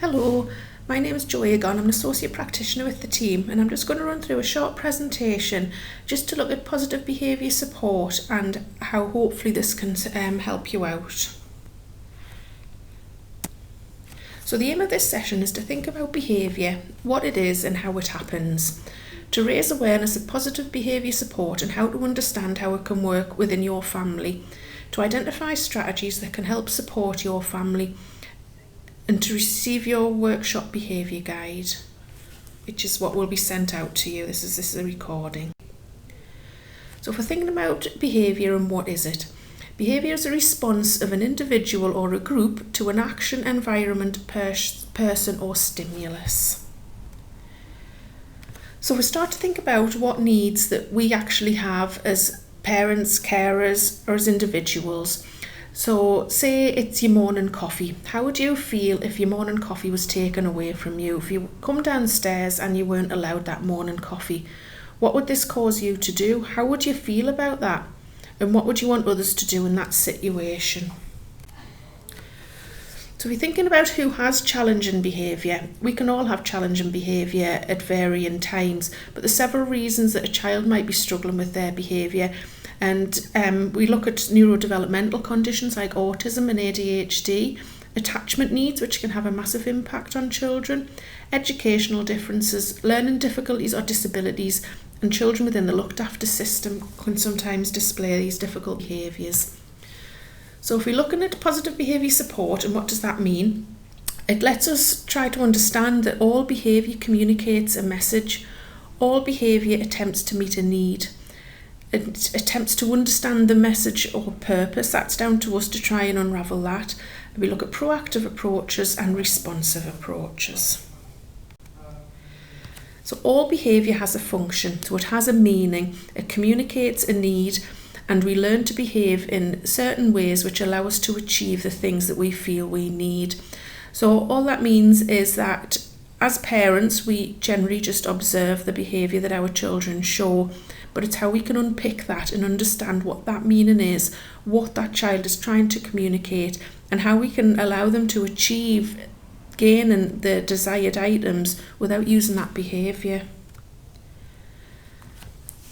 Hello, my name is Joy again. I'm an associate practitioner with the team, and I'm just going to run through a short presentation just to look at positive behaviour support and how hopefully this can help you out. So the aim of this session is to think about behaviour, what it is and how it happens, to raise awareness of positive behaviour support and how to understand how it can work within your family, to identify strategies that can help support your family, and to receive your workshop behaviour guide, which is what will be sent out to you. This is a recording. So if we're thinking about behaviour and what is it? Behaviour is a response of an individual or a group to an action, environment, person or stimulus. So we start to think about what needs that we actually have as parents, carers or as individuals. So say it's your morning coffee. How would you feel if your morning coffee was taken away from you? If you come downstairs and you weren't allowed that morning coffee, what would this cause you to do? How would you feel about that? And what would you want others to do in that situation? So we're thinking about who has challenging behaviour. We can all have challenging behaviour at varying times, but there's several reasons that a child might be struggling with their behaviour. And we look at neurodevelopmental conditions like autism and ADHD, attachment needs, which can have a massive impact on children, educational differences, learning difficulties or disabilities, and children within the looked after system can sometimes display these difficult behaviours. So if we're looking at positive behaviour support, and what does that mean? It lets us try to understand that all behaviour communicates a message, all behaviour attempts to meet a need. It attempts to understand the message or purpose. That's down to us to try and unravel that. We look at proactive approaches and responsive approaches. So all behaviour has a function, so it has a meaning, it communicates a need, and we learn to behave in certain ways which allow us to achieve the things that we feel we need. So all that means is that as parents, we generally just observe the behaviour that our children show, but it's how we can unpick that and understand what that meaning is, what that child is trying to communicate, and how we can allow them to achieve gaining the desired items without using that behaviour.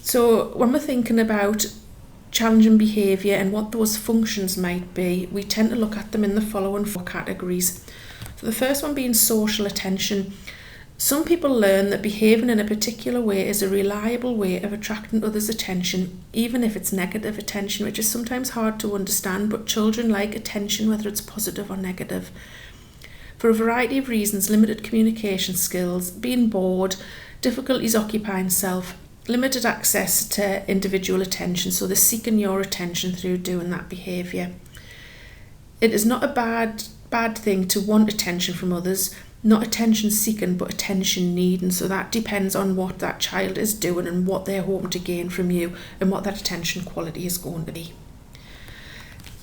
So when we're thinking about challenging behaviour and what those functions might be, we tend to look at them in the following 4 categories. So the first one being social attention. Some people learn that behaving in a particular way is a reliable way of attracting others' attention, even if it's negative attention, which is sometimes hard to understand, but children like attention, whether it's positive or negative. For a variety of reasons, limited communication skills, being bored, difficulties occupying self, limited access to individual attention, so they're seeking your attention through doing that behaviour. It is not a bad thing to want attention from others, not attention seeking but attention needing, so that depends on what that child is doing and what they're hoping to gain from you and what that attention quality is going to be.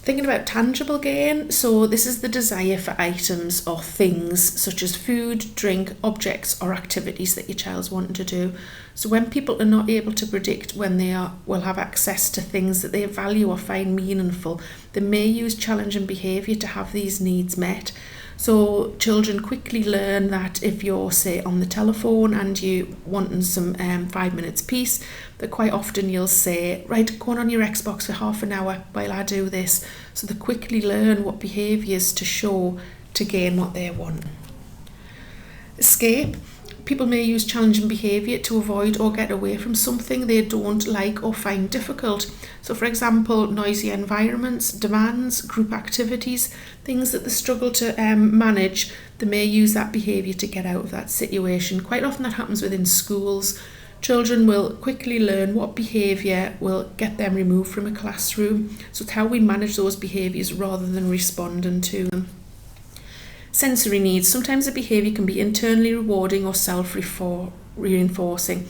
Thinking about tangible gain, so this is the desire for items or things such as food, drink, objects or activities that your child's wanting to do. So when people are not able to predict when they will have access to things that they value or find meaningful, they may use challenging behaviour to have these needs met. So children quickly learn that if you're, say, on the telephone and you wanting some 5 minutes peace, that quite often you'll say, right, go on your Xbox for half an hour while I do this. So they quickly learn what behaviours to show to gain what they want. Escape. People may use challenging behaviour to avoid or get away from something they don't like or find difficult. So for example, noisy environments, demands, group activities, things that they struggle to manage, they may use that behaviour to get out of that situation. Quite often that happens within schools. Children will quickly learn what behaviour will get them removed from a classroom. So it's how we manage those behaviours rather than responding to them. Sensory needs. Sometimes a behaviour can be internally rewarding or self-reinforcing.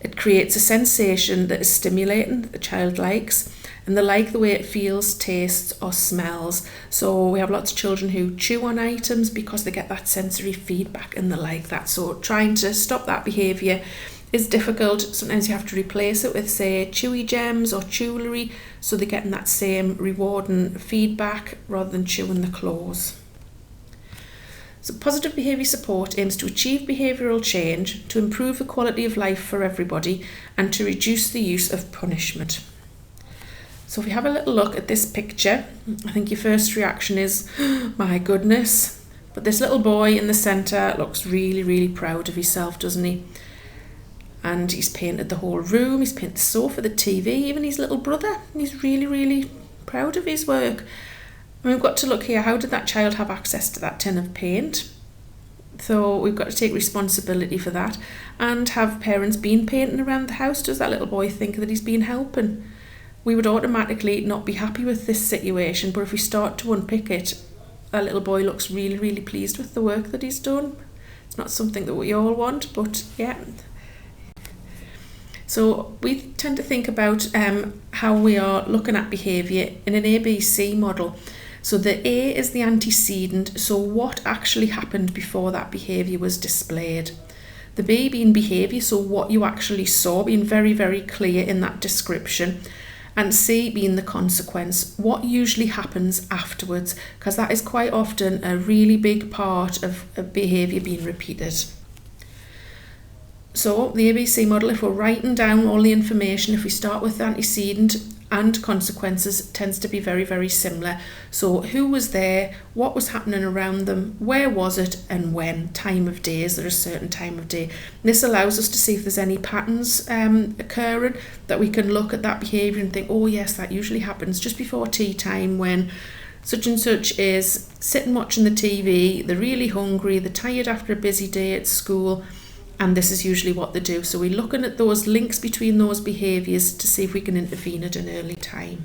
It creates a sensation that is stimulating, that the child likes, and they like the way it feels, tastes or smells. So we have lots of children who chew on items because they get that sensory feedback and they like that. So trying to stop that behaviour is difficult. Sometimes you have to replace it with, say, chewy gems or jewellery, so they're getting that same rewarding feedback rather than chewing the claws. So positive behaviour support aims to achieve behavioural change, to improve the quality of life for everybody, and to reduce the use of punishment. So if we have a little look at this picture, I think your first reaction is, my goodness. But this little boy in the centre looks really, really proud of himself, doesn't he? And he's painted the whole room, he's painted the sofa, the TV, even his little brother. And he's really, really proud of his work. And we've got to look here, how did that child have access to that tin of paint? So we've got to take responsibility for that. And have parents been painting around the house? Does that little boy think that he's been helping? We would automatically not be happy with this situation, but if we start to unpick it, that little boy looks really, really pleased with the work that he's done. It's not something that we all want, but yeah. So we tend to think about how we are looking at behaviour in an ABC model. So the A is the antecedent, so what actually happened before that behaviour was displayed. The B being behaviour, so what you actually saw, being very, very clear in that description. And C being the consequence, what usually happens afterwards, because that is quite often a really big part of a behaviour being repeated. So the ABC model, if we're writing down all the information, if we start with the antecedent and consequences, tends to be very, very similar. So who was there, what was happening around them, where was it, and when, time of day, is there a certain time of day. This allows us to see if there's any patterns occurring, that we can look at that behaviour and think, oh yes, that usually happens just before tea time when such and such is sitting watching the TV, they're really hungry, they're tired after a busy day at school, and this is usually what they do. So we're looking at those links between those behaviours to see if we can intervene at an early time.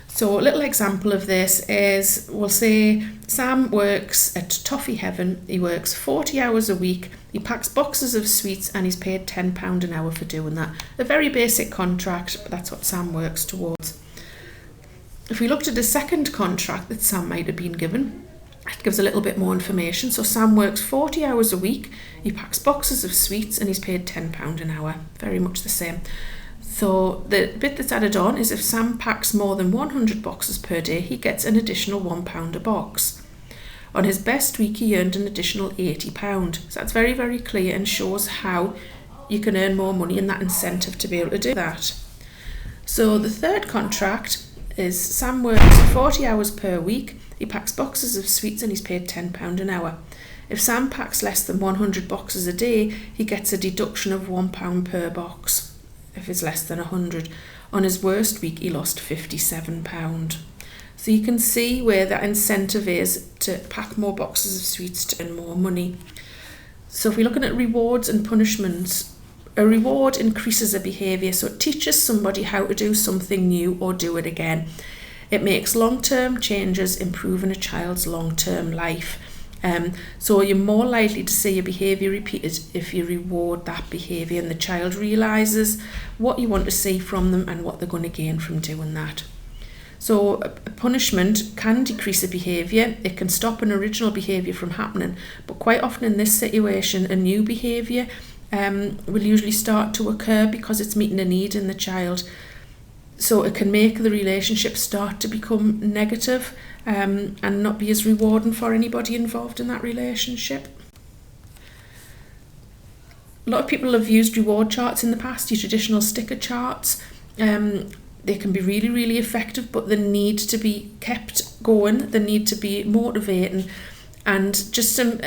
So a little example of this is, we'll say Sam works at Toffee Heaven. He works 40 hours a week. He packs boxes of sweets and he's paid £10 an hour for doing that. A very basic contract, but that's what Sam works towards. If we looked at a second contract that Sam might have been given, it gives a little bit more information. So Sam works 40 hours a week, he packs boxes of sweets and he's paid £10 an hour. Very much the same. So the bit that's added on is if Sam packs more than 100 boxes per day, he gets an additional £1 a box. On his best week, he earned an additional £80. So that's very, very clear and shows how you can earn more money and that incentive to be able to do that. So the third contract is Sam works 40 hours per week, he packs boxes of sweets and he's paid £10 an hour. If Sam packs less than 100 boxes a day, he gets a deduction of £1 per box. If it's less than 100. On his worst week, he lost £57. So you can see where that incentive is to pack more boxes of sweets to earn more money. So if we're looking at rewards and punishments, a reward increases a behaviour, so it teaches somebody how to do something new or do it again. It makes long-term changes, improving a child's long-term life. So you're more likely to see a behaviour repeated if you reward that behaviour and the child realises what you want to see from them and what they're going to gain from doing that. So a punishment can decrease a behaviour, it can stop an original behaviour from happening, but quite often in this situation a new behaviour will usually start to occur because it's meeting a need in the child. So it can make the relationship start to become negative and not be as rewarding for anybody involved in that relationship. A lot of people have used reward charts in the past, your traditional sticker charts. They can be really, really effective, but they need to be kept going, they need to be motivating, and just some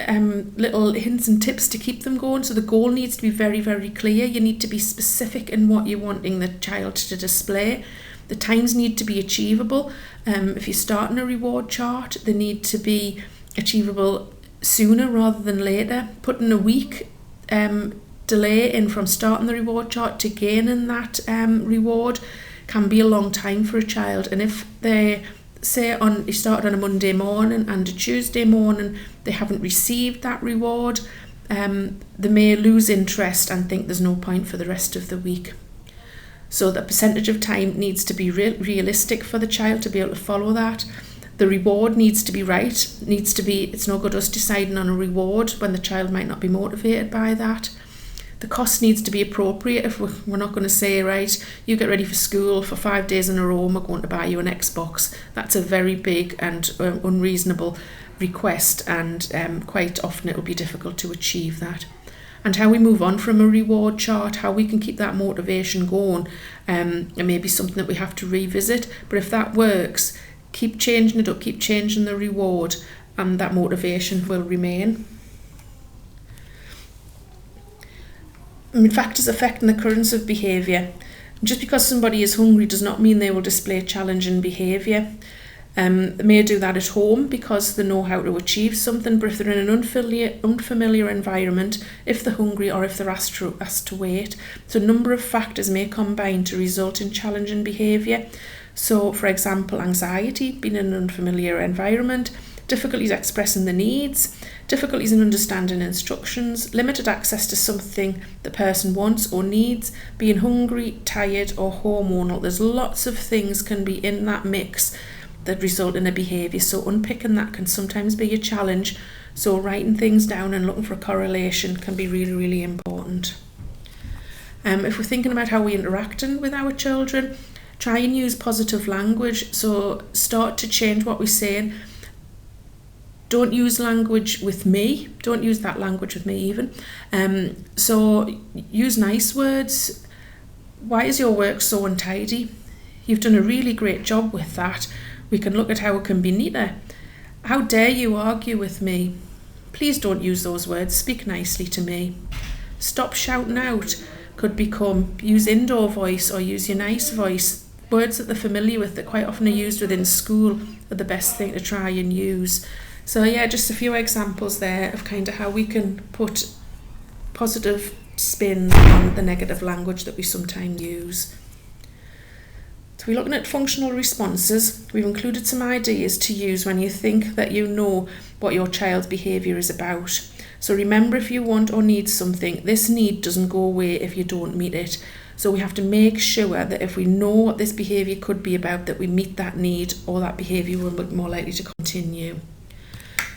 little hints and tips to keep them going. So the goal needs to be very, very clear. You need to be specific in what you're wanting the child to display. The times need to be achievable. If you're starting a reward chart, they need to be achievable sooner rather than later. Putting a week delay in from starting the reward chart to gaining that reward can be a long time for a child. And if they say you started on a Monday morning and a Tuesday morning they haven't received that reward, they may lose interest and think there's no point for the rest of the week. So the percentage of time needs to be realistic for the child to be able to follow that. The reward needs to be right. It's no good us deciding on a reward when the child might not be motivated by that. The cost needs to be appropriate. If we're not going to say, right, you get ready for school for 5 days in a row and we're going to buy you an Xbox. That's a very big and unreasonable request, and quite often it will be difficult to achieve that. And how we move on from a reward chart, how we can keep that motivation going, and maybe something that we have to revisit. But if that works, keep changing it up, keep changing the reward, and that motivation will remain. Factors affecting the occurrence of behaviour. Just because somebody is hungry does not mean they will display challenging behaviour. They may do that at home because they know how to achieve something, but if they're in an unfamiliar environment, if they're hungry or if they're asked to wait, so a number of factors may combine to result in challenging behaviour. So, for example, anxiety, being in an unfamiliar environment, difficulties expressing the needs, difficulties in understanding instructions, limited access to something the person wants or needs, being hungry, tired or hormonal. There's lots of things can be in that mix that result in a behaviour, so unpicking that can sometimes be a challenge. So writing things down and looking for a correlation can be really, really important. If we're thinking about how we're interacting with our children, try and use positive language. So start to change what we're saying. Don't use language with me. Don't use that language with me even. So use nice words. Why is your work so untidy? You've done a really great job with that. We can look at how it can be neater. How dare you argue with me? Please don't use those words. Speak nicely to me. Stop shouting out could become use indoor voice or use your nice voice. Words that they're familiar with that quite often are used within school are the best thing to try and use. So yeah, just a few examples there of kind of how we can put positive spins on the negative language that we sometimes use. So we're looking at functional responses. We've included some ideas to use when you think that you know what your child's behaviour is about. So remember, if you want or need something, this need doesn't go away if you don't meet it. So we have to make sure that if we know what this behaviour could be about, that we meet that need, or that behaviour will be more likely to continue.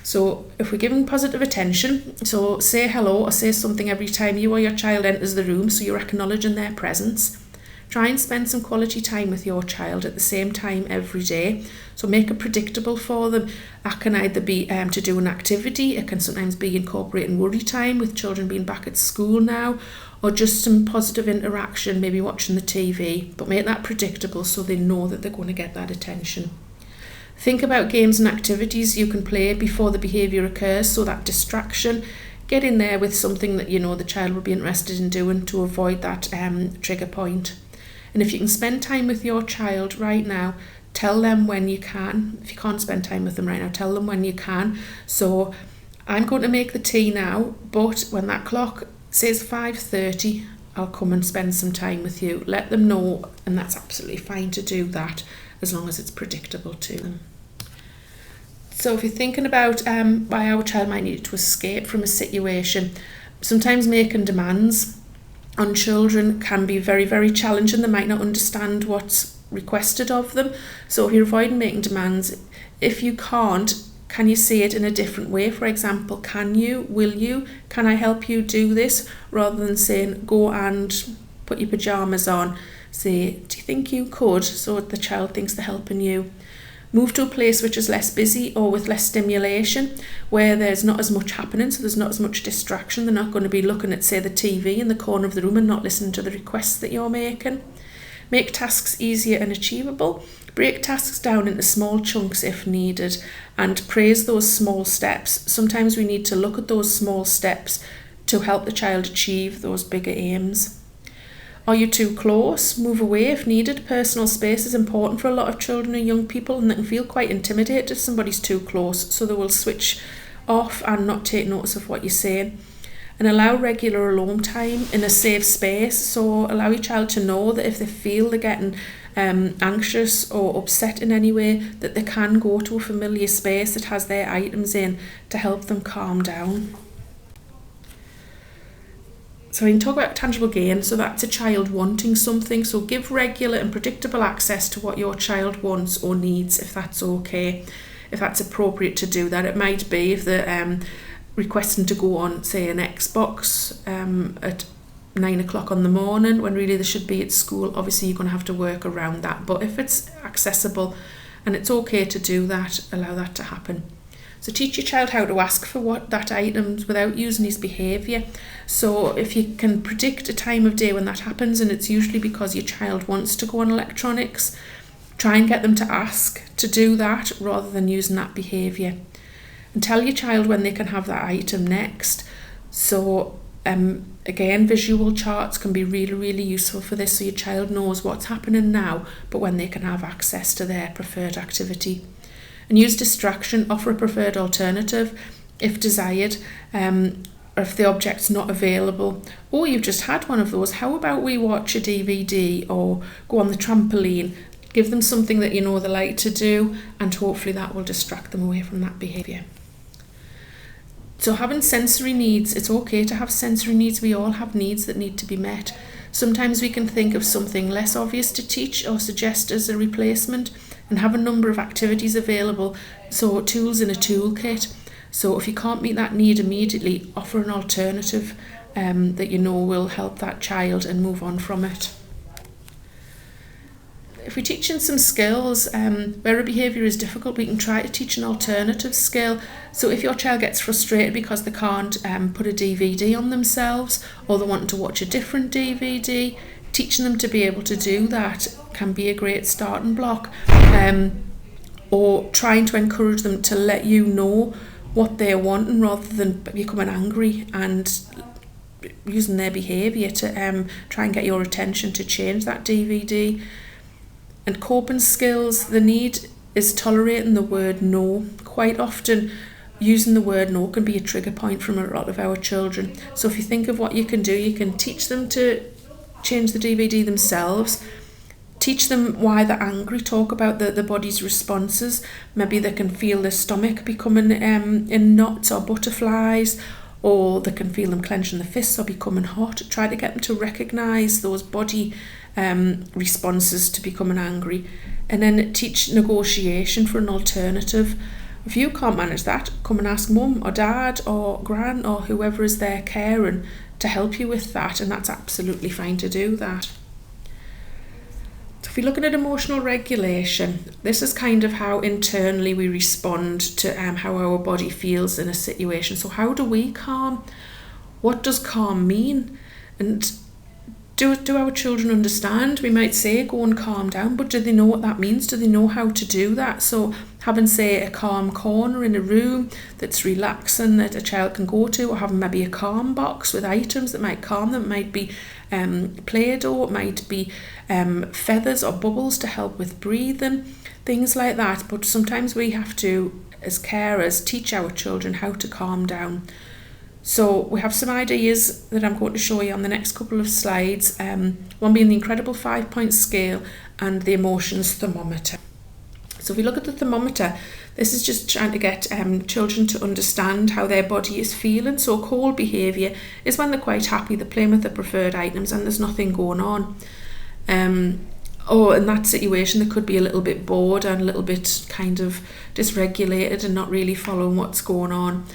So if we're giving positive attention, so say hello or say something every time you or your child enters the room, so you're acknowledging their presence. Try and spend some quality time with your child at the same time every day. So make it predictable for them. That can either be to do an activity, it can sometimes be incorporating worry time with children being back at school now, or just some positive interaction, maybe watching the TV, but make that predictable so they know that they're going to get that attention. Think about games and activities you can play before the behaviour occurs, so that distraction. Get in there with something that you know the child will be interested in doing to avoid that trigger point. And if you can spend time with your child right now, tell them when you can. If you can't spend time with them right now, tell them when you can. So I'm going to make the tea now, but when that clock says 5:30, I'll come and spend some time with you. Let them know, and that's absolutely fine to do that as long as it's predictable to them. So if you're thinking about why our child might need to escape from a situation, sometimes making demands on children can be very, very challenging. They might not understand what's requested of them. So if you're avoiding making demands, if you can't, can you say it in a different way? For example, can you, will you, can I help you do this? Rather than saying, go and put your pyjamas on, say, do you think you could? So the child thinks they're helping you. Move to a place which is less busy or with less stimulation, where there's not as much happening, so there's not as much distraction. They're not going to be looking at, say, the TV in the corner of the room and not listening to the requests that you're making. Make tasks easier and achievable. Break tasks down into small chunks if needed, and praise those small steps. Sometimes we need to look at those small steps to help the child achieve those bigger aims. Are you too close? Move away if needed. Personal space is important for a lot of children and young people, and they can feel quite intimidated if somebody's too close, so they will switch off and not take notice of what you're saying. And allow regular alone time in a safe space. So allow your child to know that if they feel they're getting anxious or upset in any way, that they can go to a familiar space that has their items in to help them calm down. So we can talk about tangible gain. So that's a child wanting something. So give regular and predictable access to what your child wants or needs, if that's okay, if that's appropriate to do that. It might be if they're requesting to go on, say, an Xbox at 9 o'clock in the morning when really they should be at school. Obviously you're going to have to work around that, but if it's accessible and it's okay to do that, allow that to happen. So teach your child how to ask for that item without using his behaviour. So if you can predict a time of day when that happens, and it's usually because your child wants to go on electronics, try and get them to ask to do that rather than using that behaviour. And tell your child when they can have that item next. So again, visual charts can be really, really useful for this, so your child knows what's happening now, but when they can have access to their preferred activity. And use distraction, offer a preferred alternative if desired, or if the object's not available, or you've just had one of those. How about we watch a DVD or go on the trampoline? Give them something that you know they like to do, and hopefully that will distract them away from that behaviour. So having sensory needs, it's okay to have sensory needs. We all have needs that need to be met. Sometimes we can think of something less obvious to teach or suggest as a replacement, and have a number of activities available, so tools in a toolkit. So if you can't meet that need immediately, offer an alternative that you know will help that child and move on from it. If we're teaching some skills where a behaviour is difficult, we can try to teach an alternative skill. So if your child gets frustrated because they can't put a DVD on themselves, or they want to watch a different DVD, teaching them to be able to do that can be a great starting block. Or trying to encourage them to let you know what they're wanting rather than becoming angry and using their behaviour to try and get your attention to change that DVD. And coping skills, the need is tolerating the word no. Quite often using the word no can be a trigger point from a lot of our children. So if you think of what you can do, you can teach them to change the DVD themselves. Teach them why they're angry, talk about the body's responses. Maybe they can feel their stomach becoming in knots or butterflies, or they can feel them clenching the fists or becoming hot. Try to get them to recognise those body responses to becoming angry. And then teach negotiation for an alternative. If you can't manage that, come and ask mum or dad or gran or whoever is there caring to help you with that, and that's absolutely fine to do that. If you're looking at emotional regulation, this is kind of how internally we respond to how our body feels in a situation. So how do we calm? What does calm mean? And do our children understand? We might say go and calm down, but do they know what that means? Do they know how to do that? So having, say, a calm corner in a room that's relaxing that a child can go to, or having maybe a calm box with items that might calm them. It might be Play-Doh, it might be feathers or bubbles to help with breathing, things like that. But sometimes we have to, as carers, teach our children how to calm down. So we have some ideas that I'm going to show you on the next couple of slides, one being the incredible 5-point scale and the emotions thermometer. So if we look at the thermometer, this is just trying to get children to understand how their body is feeling. So cold behaviour is when they're quite happy, they're playing with their preferred items and there's nothing going on. Or in that situation they could be a little bit bored and a little bit kind of dysregulated and not really following what's going on.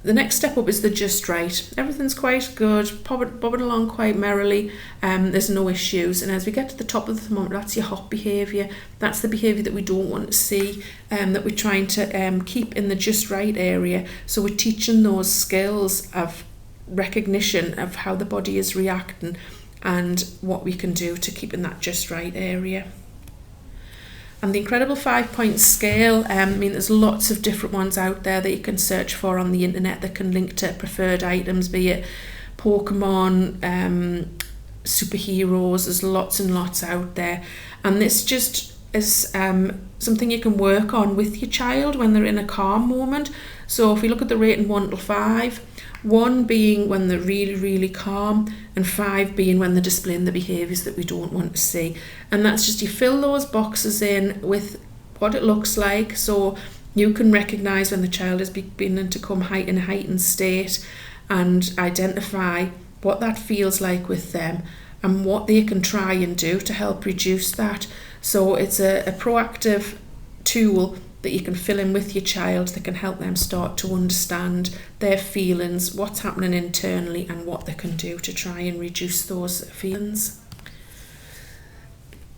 The next step up is the just right. Everything's quite good, bobbing along quite merrily, there's no issues. And as we get to the top of the thermometer, that's your hot behaviour. That's the behaviour that we don't want to see, that we're trying to keep in the just right area. So we're teaching those skills of recognition of how the body is reacting and what we can do to keep in that just right area. And the incredible 5-point scale, there's lots of different ones out there that you can search for on the internet that can link to preferred items, be it Pokemon, superheroes. There's lots and lots out there. And this just is something you can work on with your child when they're in a calm moment. So if we look at the rating 1 to 5, 1 being when they're really, really calm, and 5 being when they're displaying the behaviours that we don't want to see. And that's just, you fill those boxes in with what it looks like, so you can recognise when the child is beginning to come in a heightened state and identify what that feels like with them and what they can try and do to help reduce that. So it's a proactive tool that you can fill in with your child that can help them start to understand their feelings, what's happening internally, and what they can do to try and reduce those feelings.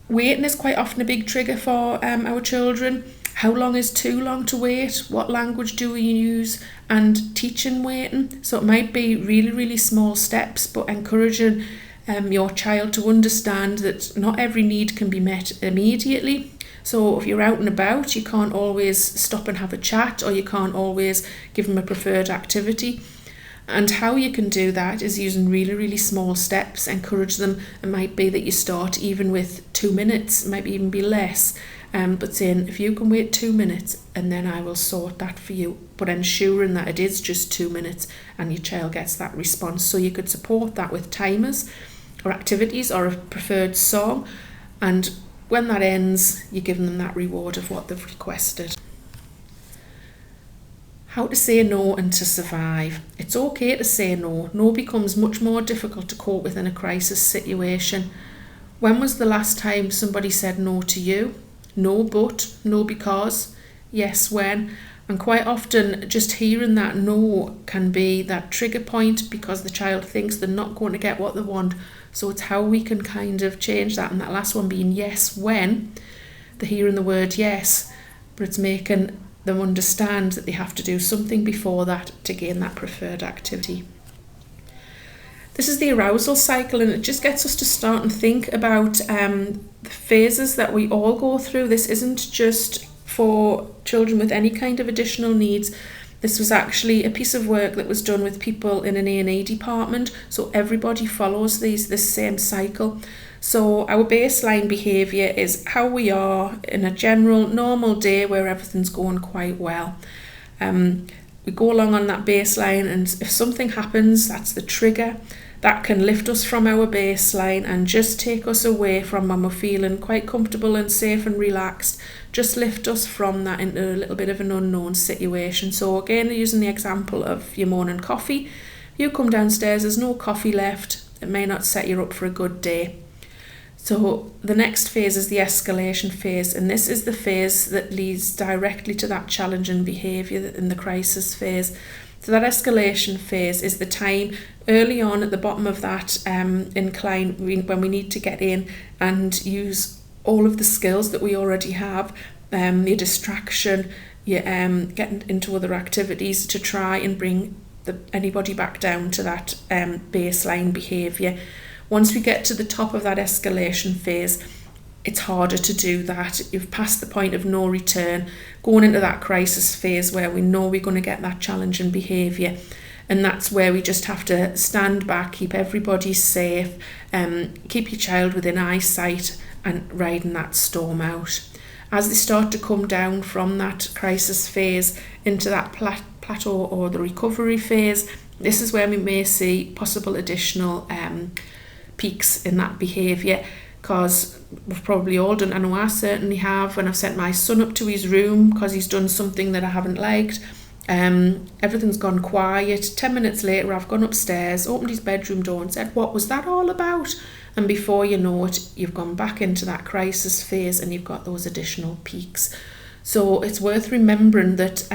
Waiting is quite often a big trigger for our children. How long is too long to wait? What language do we use? And teaching waiting. So it might be really, really small steps, but encouraging your child to understand that not every need can be met immediately. So if you're out and about, you can't always stop and have a chat, or you can't always give them a preferred activity. And how you can do that is using really, really small steps. Encourage them. It might be that you start even with 2 minutes, maybe even be less. But saying, if you can wait 2 minutes, and then I will sort that for you. But ensuring that it is just 2 minutes and your child gets that response. So you could support that with timers or activities or a preferred song. And when that ends, you're giving them that reward of what they've requested. How to say no and to survive. It's okay to say no. No becomes much more difficult to cope with in a crisis situation. When was the last time somebody said no to you? No but, no because, yes when. And quite often just hearing that no can be that trigger point because the child thinks they're not going to get what they want. So it's how we can kind of change that. And that last one being yes when, they're hearing the word yes, but it's making them understand that they have to do something before that to gain that preferred activity. This is the arousal cycle, and it just gets us to start and think about the phases that we all go through. This isn't just for children with any kind of additional needs. This was actually a piece of work that was done with people in an A&E department, so everybody follows this same cycle. So our baseline behaviour is how we are in a general normal day where everything's going quite well. We go along on that baseline, and if something happens, that's the trigger. That can lift us from our baseline and just take us away from when we're feeling quite comfortable and safe and relaxed. Just lift us from that into a little bit of an unknown situation. So again, using the example of your morning coffee, you come downstairs, there's no coffee left. It may not set you up for a good day. So the next phase is the escalation phase, and this is the phase that leads directly to that challenging behaviour in the crisis phase. So that escalation phase is the time early on at the bottom of that incline when we need to get in and use all of the skills that we already have, your distraction, your getting into other activities to try and bring anybody back down to that baseline behaviour. Once we get to the top of that escalation phase, it's harder to do that. You've passed the point of no return, going into that crisis phase where we know we're going to get that challenging behaviour. And that's where we just have to stand back, keep everybody safe, keep your child within eyesight and riding that storm out. As they start to come down from that crisis phase into that plateau or the recovery phase, this is where we may see possible additional peaks in that behaviour, because we've probably all done, I know I certainly have, when I've sent my son up to his room because he's done something that I haven't liked. Everything's gone quiet. 10 minutes later I've gone upstairs, opened his bedroom door and said, what was that all about? And before you know it, you've gone back into that crisis phase and you've got those additional peaks. So it's worth remembering that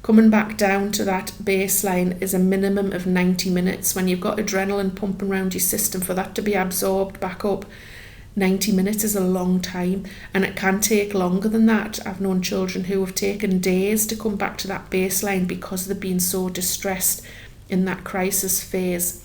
coming back down to that baseline is a minimum of 90 minutes. When you've got adrenaline pumping around your system, for that to be absorbed back up, 90 minutes is a long time, and it can take longer than that. I've known children who have taken days to come back to that baseline because they've been so distressed in that crisis phase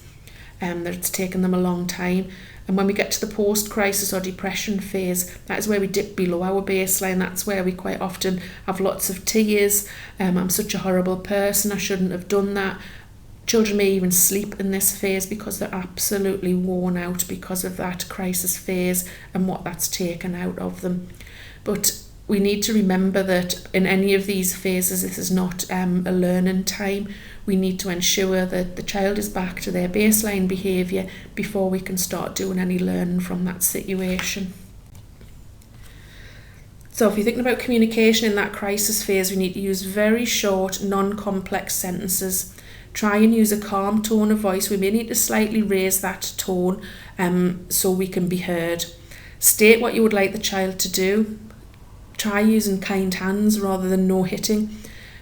that it's taken them a long time. And when we get to the post-crisis or depression phase, that is where we dip below our baseline. That's where we quite often have lots of tears. I'm such a horrible person, I shouldn't have done that. Children may even sleep in this phase because they're absolutely worn out because of that crisis phase and what that's taken out of them. But we need to remember that in any of these phases, this is not a learning time. We need to ensure that the child is back to their baseline behaviour before we can start doing any learning from that situation. So if you're thinking about communication in that crisis phase, we need to use very short, non-complex sentences. Try and use a calm tone of voice. We may need to slightly raise that tone so we can be heard. State what you would like the child to do. Try using kind hands rather than no hitting.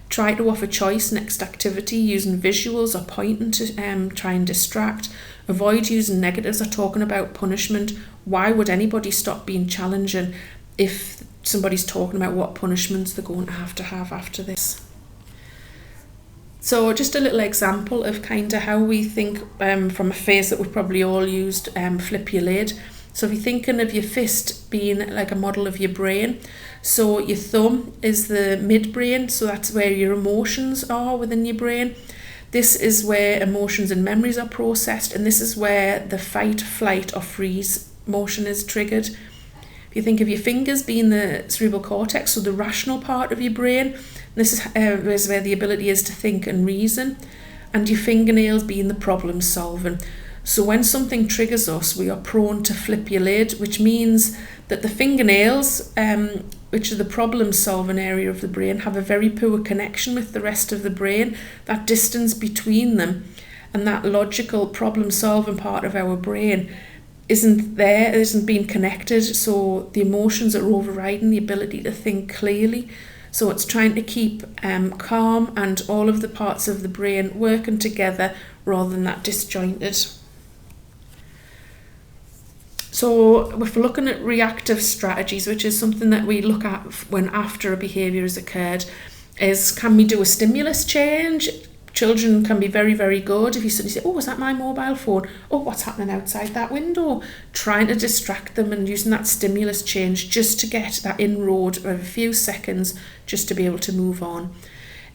Try to offer choice next activity using visuals or pointing to try and distract. Avoid using negatives or talking about punishment. Why would anybody stop being challenging if somebody's talking about what punishments they're going to have after this? So just a little example of kind of how we think from a phrase that we've probably all used, flip your lid. So if you're thinking of your fist being like a model of your brain, so your thumb is the midbrain, so that's where your emotions are within your brain. This is where emotions and memories are processed, and this is where the fight, flight or freeze motion is triggered. If you think of your fingers being the cerebral cortex, so the rational part of your brain, this is where the ability is to think and reason, and your fingernails being the problem solving. So when something triggers us, we are prone to flip your lid, which means that the fingernails, which are the problem solving area of the brain, have a very poor connection with the rest of the brain. That distance between them and that logical problem solving part of our brain isn't being connected, so the emotions are overriding the ability to think clearly. So it's trying to keep calm and all of the parts of the brain working together rather than that disjointed. So if we're looking at reactive strategies, which is something that we look at when after a behaviour has occurred, is can we do a stimulus change? Children can be very, very good if you suddenly say, oh, is that my mobile phone? Oh, what's happening outside that window? Trying to distract them and using that stimulus change just to get that inroad of a few seconds just to be able to move on.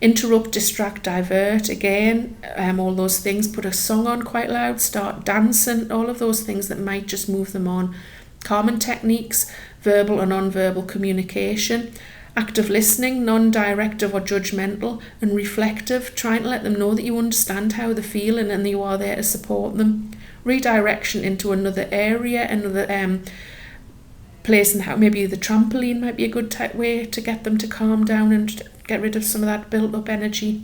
Interrupt, distract, divert, again, all those things. Put a song on quite loud, start dancing, all of those things that might just move them on. Calming techniques, verbal and non-verbal communication. Active listening, non-directive or judgmental, and reflective, trying to let them know that you understand how they're feeling and you are there to support them. Redirection into another area, another place, and how maybe the trampoline might be a good way to get them to calm down and get rid of some of that built-up energy.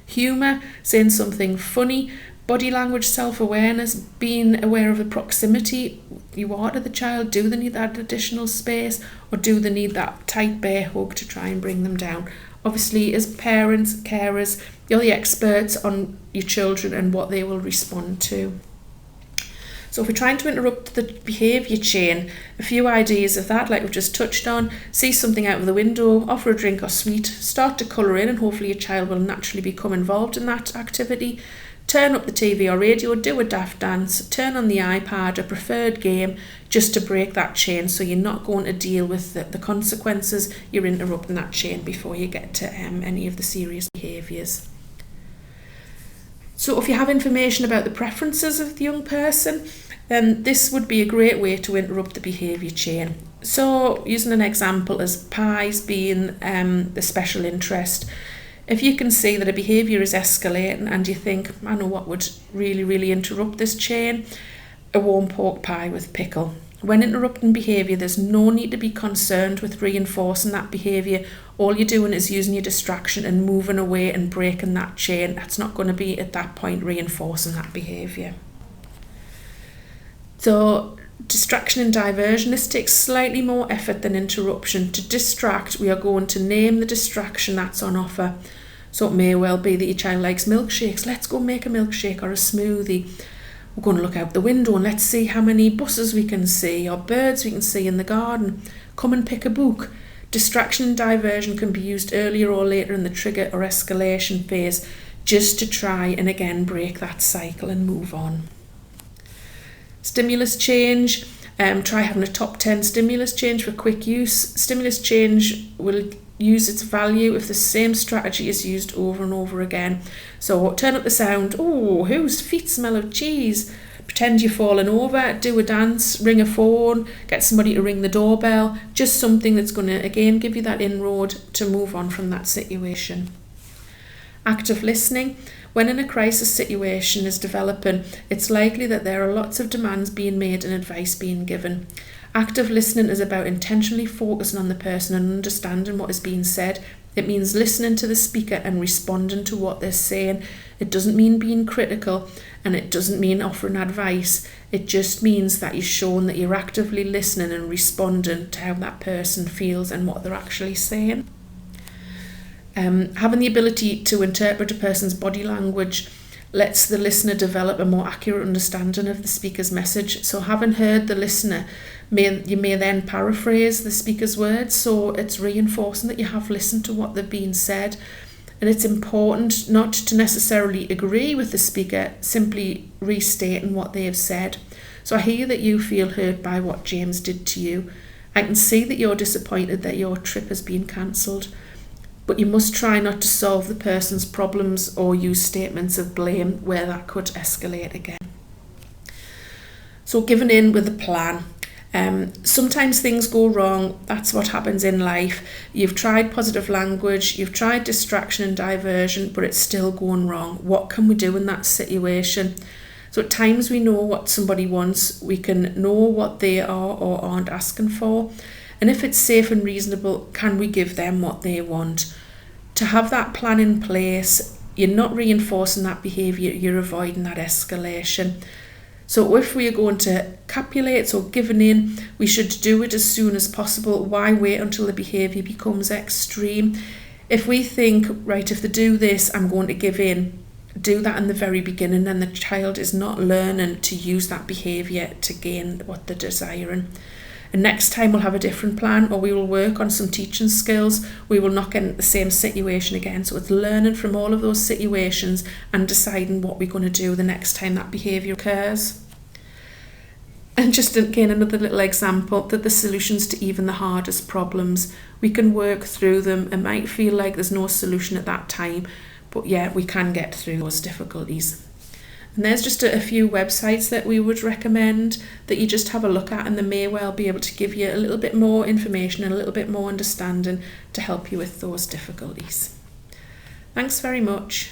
Humour, saying something funny. Body language, self-awareness, being aware of the proximity you are to the child. Do they need that additional space, or do they need that tight bear hug to try and bring them down? Obviously, as parents, carers, you're the experts on your children and what they will respond to. So if we're trying to interrupt the behaviour chain, a few ideas of that, like we've just touched on: see something out of the window, offer a drink or sweet, start to colour in, and hopefully your child will naturally become involved in that activity. Turn up the TV or radio, do a daft dance, turn on the iPad, a preferred game, just to break that chain so you're not going to deal with the consequences. You're interrupting that chain before you get to any of the serious behaviours. So if you have information about the preferences of the young person, then this would be a great way to interrupt the behaviour chain. So using an example as pies being the special interest, if you can see that a behaviour is escalating and you think, I know what would really, really interrupt this chain, a warm pork pie with pickle. When interrupting behaviour, there's no need to be concerned with reinforcing that behaviour. All you're doing is using your distraction and moving away and breaking that chain. That's not going to be at that point reinforcing that behaviour. So distraction and diversion, this takes slightly more effort than interruption. To distract, we are going to name the distraction that's on offer. So it may well be that your child likes milkshakes. Let's go make a milkshake or a smoothie. We're going to look out the window and let's see how many buses we can see or birds we can see in the garden. Come and pick a book. Distraction and diversion can be used earlier or later in the trigger or escalation phase, just to try and again break that cycle and move on. Stimulus change, try having a top 10 stimulus change for quick use. Stimulus change will use its value if the same strategy is used over and over again. So turn up the sound, oh, whose feet smell of cheese? Pretend you're falling over, do a dance, ring a phone, get somebody to ring the doorbell. Just something that's going to again give you that inroad to move on from that situation. Active listening. When in a crisis situation is developing, it's likely that there are lots of demands being made and advice being given. Active listening is about intentionally focusing on the person and understanding what is being said. It means listening to the speaker and responding to what they're saying. It doesn't mean being critical, and it doesn't mean offering advice. It just means that you're showing that you're actively listening and responding to how that person feels and what they're actually saying. Having the ability to interpret a person's body language lets the listener develop a more accurate understanding of the speaker's message. So having heard the listener, you may then paraphrase the speaker's words, so it's reinforcing that you have listened to what they've been said. And it's important not to necessarily agree with the speaker, simply restating what they have said. So I hear that you feel hurt by what James did to you. I can see that you're disappointed that your trip has been cancelled. But you must try not to solve the person's problems or use statements of blame where that could escalate again. So giving in with a plan. Sometimes things go wrong. That's what happens in life. You've tried positive language, you've tried distraction and diversion, but it's still going wrong. What can we do in that situation? So at times we know what somebody wants, we can know what they are or aren't asking for. And if it's safe and reasonable, can we give them what they want? To have that plan in place, you're not reinforcing that behaviour, you're avoiding that escalation. So if we are going to capitulate, so giving in, we should do it as soon as possible. Why wait until the behaviour becomes extreme? If we think, right, if they do this, I'm going to give in, do that in the very beginning, and the child is not learning to use that behaviour to gain what they're desiring. And next time we'll have a different plan, or we will work on some teaching skills. We will not get in the same situation again. So it's learning from all of those situations and deciding what we're going to do the next time that behaviour occurs. And just again, another little example, that the solutions to even the hardest problems, we can work through them. It might feel like there's no solution at that time, but yeah, we can get through those difficulties. And there's just a few websites that we would recommend that you just have a look at, and they may well be able to give you a little bit more information and a little bit more understanding to help you with those difficulties. Thanks very much.